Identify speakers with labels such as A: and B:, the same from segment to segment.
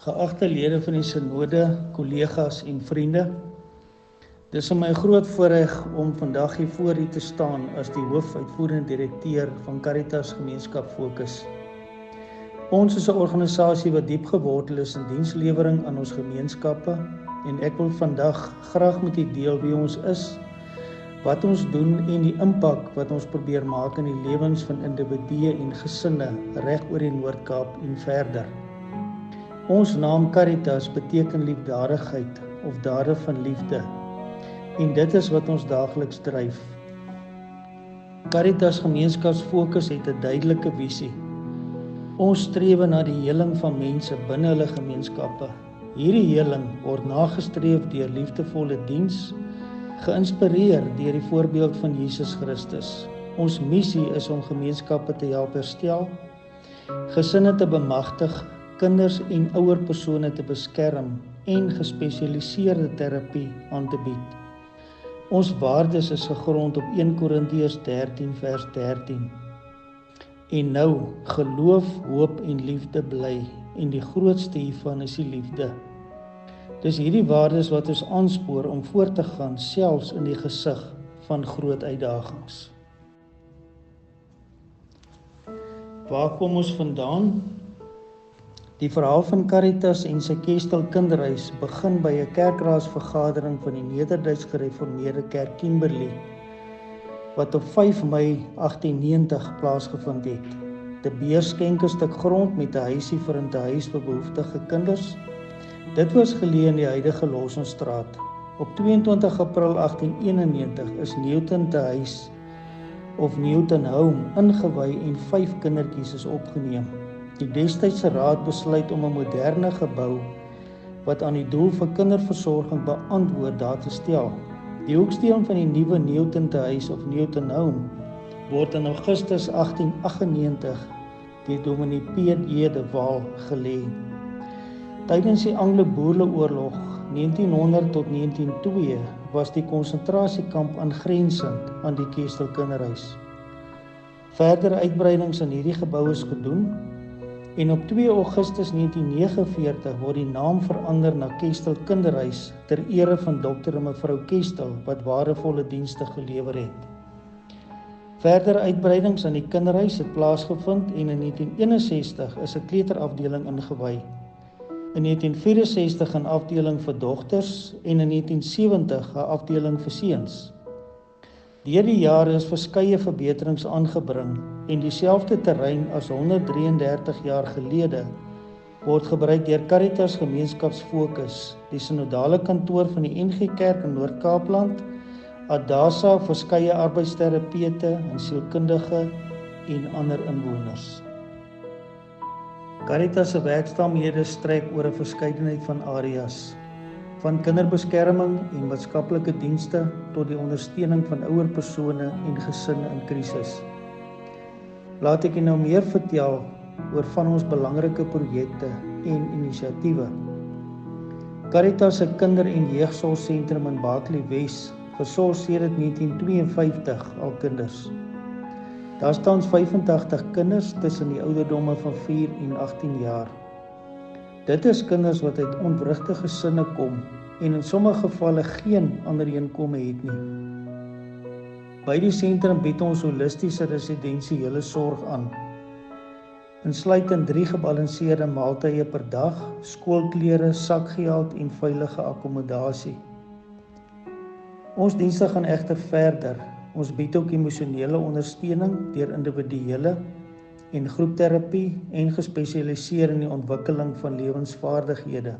A: Geagte lede van die synode, kollegas en vriende, dis my groot voorreg om vandag hier voor u te staan as die hoofuitvoerende direkteur van Caritas Gemeenskap Fokus. Ons is 'n organisasie wat diep gewortel is in dienslewering aan ons gemeenskappe en ek wil vandag graag met u deel wie ons is, wat ons doen en die impak wat ons probeer maak in die lewens van individue en gesinne reg oor die Noord-Kaap en verder. Ons naam Caritas beteken liefdadigheid of dade van liefde en dit is wat ons daagliks dryf. Caritas Gemeenskapsfokus het 'n duidelike visie. Ons streef na die heling van mense binne hulle gemeenskappe. Hierdie heling word nagestreef deur liefdevolle diens, geïnspireer deur die voorbeeld van Jesus Christus. Ons missie is om gemeenskappe te help herstel, gesinne te bemagtig, kinders en ouer persone te beskerm en gespesialiseerde terapie aan te bied. Ons waardes is gegrond op 1 Korintiërs 13 vers 13. En nou, geloof, hoop en liefde bly, en die grootste hiervan is die liefde. Dis hierdie waardes wat ons aanspoor om voort te gaan, selfs in die gesig van groot uitdagings. Waar kom ons vandaan? Die verhaal van Caritas en sy Kestel kinderhuis begin by 'n kerkraadsvergadering van die Nederduits Gereformeerde Kerk Kimberley, wat op 5 Mei 1890 plaasgevind het. De Beer skenk 'n stuk grond met 'n huisie vir 'n huis vir behoeftige kinders. Dit was geleë in die huidige Lawsonstraat. Op 22 April 1891 is Newton te huis of Newton Home ingewy en 5 kindertjies is opgeneem. Die destydse raad besluit om 'n moderne gebou wat aan die doel vir kinderversorging beantwoord daar te stel. Die hoeksteen van die nuwe Newton te huis of Newton Home word in Augustus 1898 deur Dominee P.J. de Waal gelê. Tydens die Anglo-Boereoorlog 1900 tot 1902 was die konsentrasiekamp aangrensend aan die Kestel kinderhuis. Verdere uitbreidings in hierdie gebou is gedoen en op 2 Augustus 1949 word die naam verander na Kestel kinderhuis ter ere van Dr. en mevrou Kestel wat waardevolle dienste gelewer het. Verdere uitbreidings aan die kinderhuis het plaasgevind en in 1961 is 'n kleuterafdeling ingewy. In 1964 'n afdeling vir dogters en in 1970 'n afdeling vir seuns. Deur die jare is verskeie verbeterings aangebring en dieselfde terrein as 133 jaar gelede word gebruik deur Caritas Gemeenskapsfokus, die synodale kantoor van die NG Kerk in Noord-Kaapland, Adasa, verskeie arbeidsterapeute en sielkundige en ander inwoners. Caritas se werksaamhede strek oor 'n verskeidenheid van areas, van kinderbeskerming en maatskaplike dienste tot die ondersteuning van ouer persone en gesinne in krisis. Laat ek nou meer vertel oor van ons belangrike projekte en inisiatiewe. Caritas se kinder- en jeugsorgsentrum in Barkley Wes versorg sedert 1952 al kinders. Daar staan 85 kinders tussen die ouderdomme van 4 en 18 jaar. Dit is kinders wat uit ontwrigte gesinne kom en in sommige gevalle geen ander inkomste het nie. By die sentrum bied ons holistiese residensiële sorg aan, insluitend 3 gebalanseerde maaltye per dag, skoolklere, sakgeld en veilige akkommodasie. Ons dienste gaan egter verder. Ons bied ook emosionele ondersteuning deur individuele en groepterapie en gespesialiseer in die ontwikkeling van lewensvaardighede.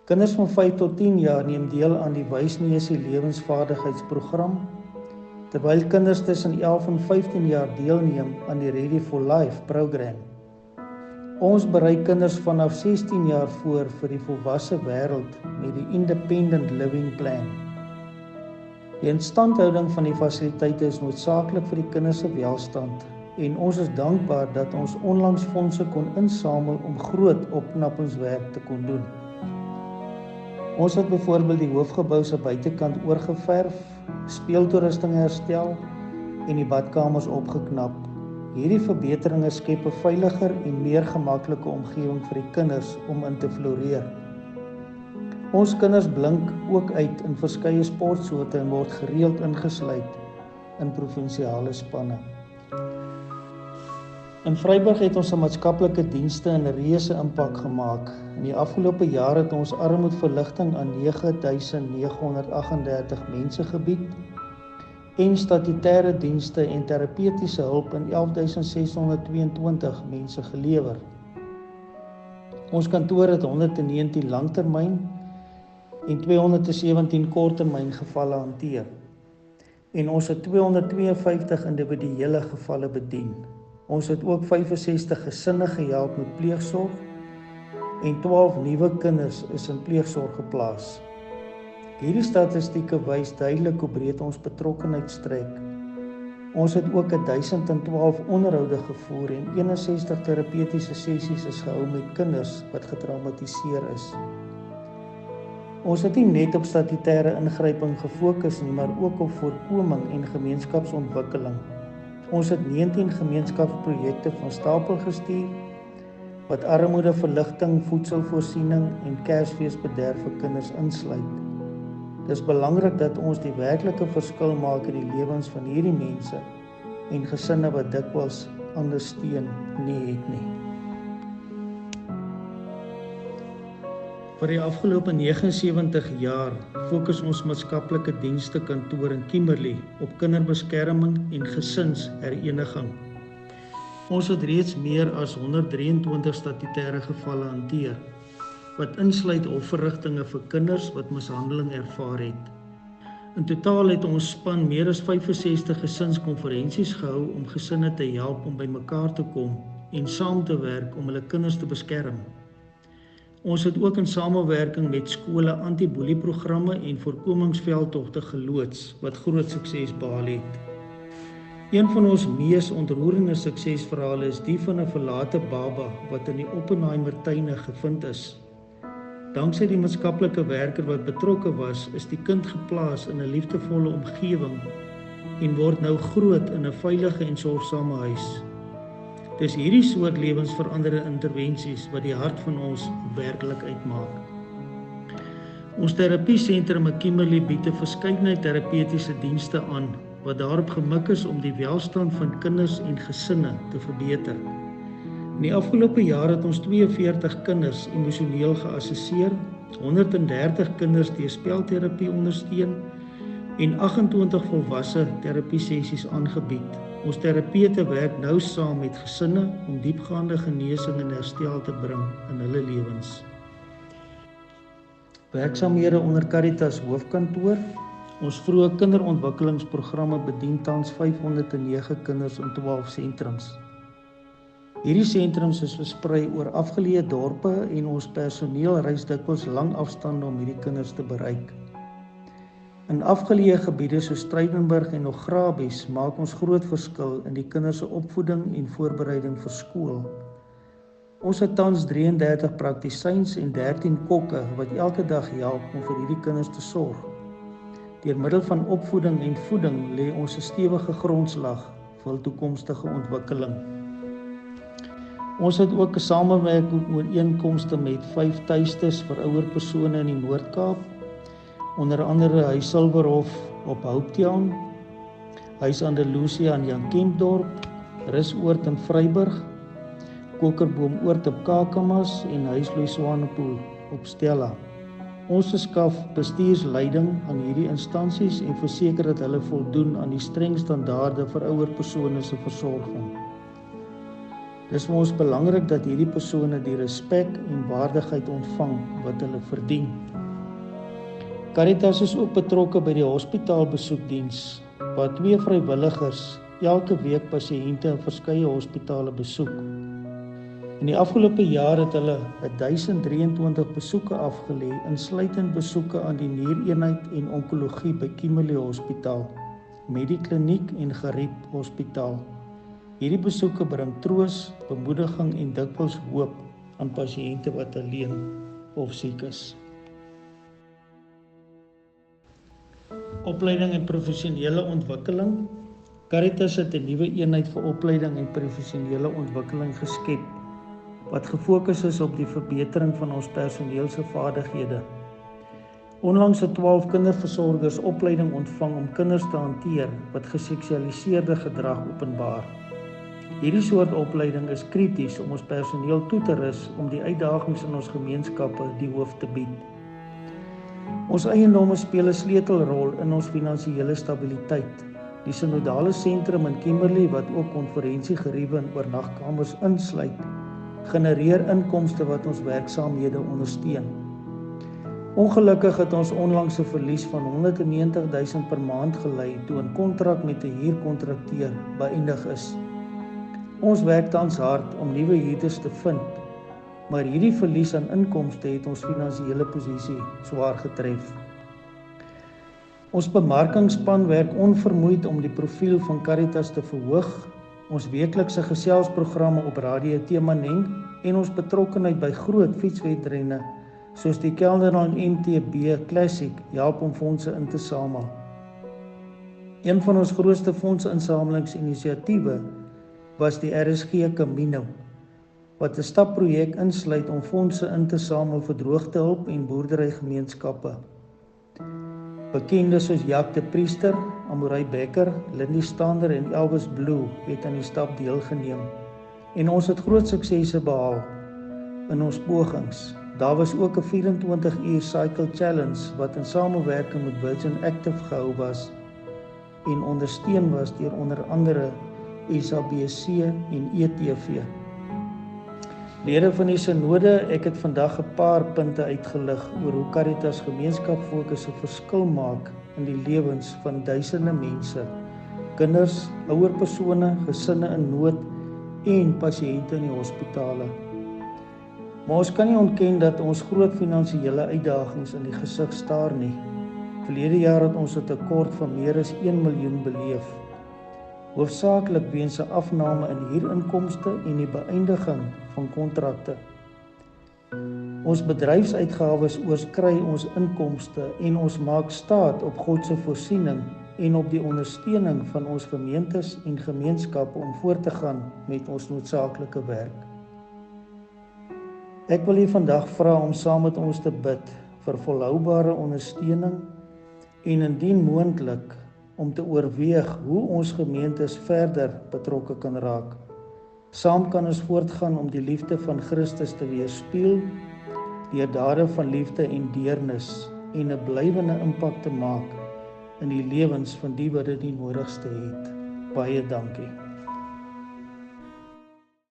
A: Kinders van 5 tot 10 jaar neem deel aan die Wysnesie lewensvaardigheidsprogram, terwyl kinders tussen 11 en 15 jaar deelneem aan die Ready for Life program. Ons berei kinders vanaf 16 jaar voor vir die volwasse wêreld met die Independent Living Plan. Die instandhouding van die fasiliteite is noodsaaklik vir die kinders se welstand en ons is dankbaar dat ons onlangs fondse kon insamel om groot opknappingswerk te kon doen. Ons het byvoorbeeld die hoofgebou se buitekant oorgeverf, speeltoerusting herstel en die badkamers opgeknap. Hierdie verbeteringe skep 'n veiliger en meer gemaklike omgewing vir die kinders om in te floreer. Ons kinders blink ook uit in verskeie sportsoorte en word gereeld ingesluit in provinsiale spanne. In Vryburg het ons 'n maatskaplike dienste 'n reuse impak gemaak. In die afgelope jaar het ons armoedverligting aan 9.938 mense gebied en statutêre dienste en terapeutiese hulp in 11.622 mense gelewer. Ons kantoor het 119 langtermyn en 217 korttermyn gevalle hanteer. En ons het 252 individuele gevalle bedien. Ons het ook 65 gesinne gehelp met pleegsorg en 12 nuwe kinders is in pleegsorg geplaas. Hierdie statistieke wys duidelik hoe breed ons betrokkenheid strek. Ons het ook 1012 onderhoude gevoer en 61 terapeutiese sessies is gehou met kinders wat getraumatiseer is. Ons het nie net op statutêre ingryping gefokus nie, maar ook op voorkoming en gemeenskapsontwikkeling. Ons het 19 gemeenskapsprojekte van stapel gestuur wat armoedeverligting, voedselvoorsiening en Kersfeesbederf vir kinders insluit. Dit is belangrik dat ons die werklike verskil maak in die lewens van hierdie mense en gesinne wat dikwels ander steun nie het nie. Vir die afgelope 79 jaar fokus ons maatskaplike dienste kantoor in Kimberley op kinderbeskerming en gesinshereniging. Ons het reeds meer as 123 statutêre gevalle hanteer, wat insluit hofverrigtinge vir kinders wat mishandeling ervaar het. In totaal het ons span meer as 65 gesinskonferensies gehou om gesinne te help om bymekaar te kom en saam te werk om hulle kinders te beskerm. Ons het ook in samewerking met skole anti-boelieprogramme en voorkomingsveldtogte geloods wat groot sukses behaal het. Een van ons mees ontroerende suksesverhale is die van 'n verlate baba wat in die Oppenheimer tuine gevind is. Danksy die maatskaplike werker wat betrokke was, is die kind geplaas in 'n liefdevolle omgewing en word nou groot in 'n veilige en sorgsame huis. Dis hierdie soort lewensveranderende intervensies wat die hart van ons werklikheid maak. Ons terapiesentrum in Kimberley bied 'n verskeidenheid terapeutiese dienste aan wat daarop gemik is om die welstand van kinders en gesinne te verbeter. In die afgelope jaar het ons 42 kinders emosioneel geassesseer, 130 kinders deur spelterapie ondersteun en 28 volwasse terapiesessies aangebied. Ons terapeute werk nou saam met gesinne om diepgaande genesing en herstel te bring in hulle lewens. Werksaamhede onder Caritas hoofkantoor. Ons vroeë kinderontwikkelingsprogramme bedien tans 509 kinders in 12 sentrums. Hierdie sentrums is versprei oor afgeleë dorpe en ons personeel reis dikwels lang afstande om hierdie kinders te bereik. In afgeleë gebiede soos Strydenburg en Nograbes maak ons groot verskil in die kinders se opvoeding en voorbereiding vir skool. Ons het tans 33 praktisyns en 13 kokke wat elke dag help om vir hierdie kinders te sorg. Deur middel van opvoeding en voeding lê ons 'n stewige grondslag vir hul toekomstige ontwikkeling. Ons het ook 'n samewerking ooreenkomste met 5 tuistes vir ouer persone in die Noord-Kaap, onder andere Huis Silverhof op Hopetown, Huis Andalusia in Jan Kempdorp, Rusoord in Vryburg, Kokerboom-oord op Kakamas en Huis Louis Swanepoel op Stella. Ons verskaf bestuursleiding aan hierdie instansies en verseker dat hulle voldoen aan die streng standaarde vir ouer persone se versorging. Dis vir ons belangrik dat hierdie persone die respek en waardigheid ontvang wat hulle verdien. Caritas is ook betrokke by die hospitaalbesoekdiens, waar 2 vrywilligers elke week pasiënte in verskeie hospitale besoek. In die afgelope jaar het hulle 1023 besoeke afgelê, insluitend besoeke aan die niereenheid en onkologie by Kimberley Hospitaal, Medikliniek en Gariep Hospitaal. Hierdie besoeke bring troos, bemoediging en dikwels hoop aan pasiënte wat alleen of siek is. Opleiding en professionele ontwikkeling. Caritas het 'n nuwe eenheid vir opleiding en professionele ontwikkeling geskep, wat gefokus is op die verbetering van ons personeel se vaardighede. Onlangs het 12 kinderversorgers opleiding ontvang om kinders te hanteer wat geseksualiseerde gedrag openbaar. Hierdie soort opleiding is krities om ons personeel toe te rus om die uitdagings in ons gemeenskappe die hoof te bied. Ons eiendomme speel 'n sleutelrol in ons finansiële stabiliteit. Die sinodale sentrum in Kimberley, wat ook konferensiegeriewe en oornagkamers insluit, genereer inkomste wat ons werksaamhede ondersteun. Ongelukkig het ons onlangs 'n verlies van R190,000 per maand gelei toe 'n kontrak met 'n huurkontrakteur beëindig is. Ons werk tans hard om nuwe huurders te vind, maar hierdie verlies aan inkomste het ons finansiële posisie swaar getref. Ons bemarkingsspan werk onvermoeid om die profiel van Caritas te verhoog. Ons weeklikse geselsprogramme op Radio Temaneng en ons betrokkenheid by groot fietswedrenne soos die Kelderland MTB Classic help om fondse in te samel. Een van ons grootste fondsinsamelingsinisiatiewe was die RSG Camino, wat 'n stapprojek insluit om fondse in te samel vir droogtehulp en boerderygemeenskappe. Bekende soos Jacques de Priester, Amorey Becker, Lindy Stander en Elvis Blue het aan die stap deelgeneem en ons het groot suksesse behaal in ons pogings. Daar was ook 'n 24-uur Cycle Challenge wat in samewerking met Virgin Active gehou was en ondersteun was deur onder andere SABC en ETV. Lede van die synode, ek het vandag 'n paar punte uitgelig oor hoe Caritas gemeenskapsfokus 'n verskil maak in die lewens van duisende mense, kinders, ouer persone, gesinne in nood en pasiënte in die hospitale. Maar ons kan nie ontken dat ons groot finansiële uitdagings in die gesig staar nie. Verlede jaar het ons 'n tekort van meer as 1 miljoen beleef, hoofsaaklik weens 'n afname in huurinkomste en die beëindiging van kontrakte. Ons bedryfsuitgawes oorskry ons inkomste en ons maak staat op God se voorsiening en op die ondersteuning van ons gemeentes en gemeenskappe om voort te gaan met ons noodsaaklike werk. Ek wil u vandag vra om saam met ons te bid vir volhoubare ondersteuning en indien moontlik om te oorweeg hoe ons gemeentes verder betrokke kan raak. Saam kan ons voortgaan om die liefde van Christus te weerspieël, deur dade van liefde en deernis en 'n blywende impak te maak in die lewens van die wat dit die nodigste het. Baie dankie.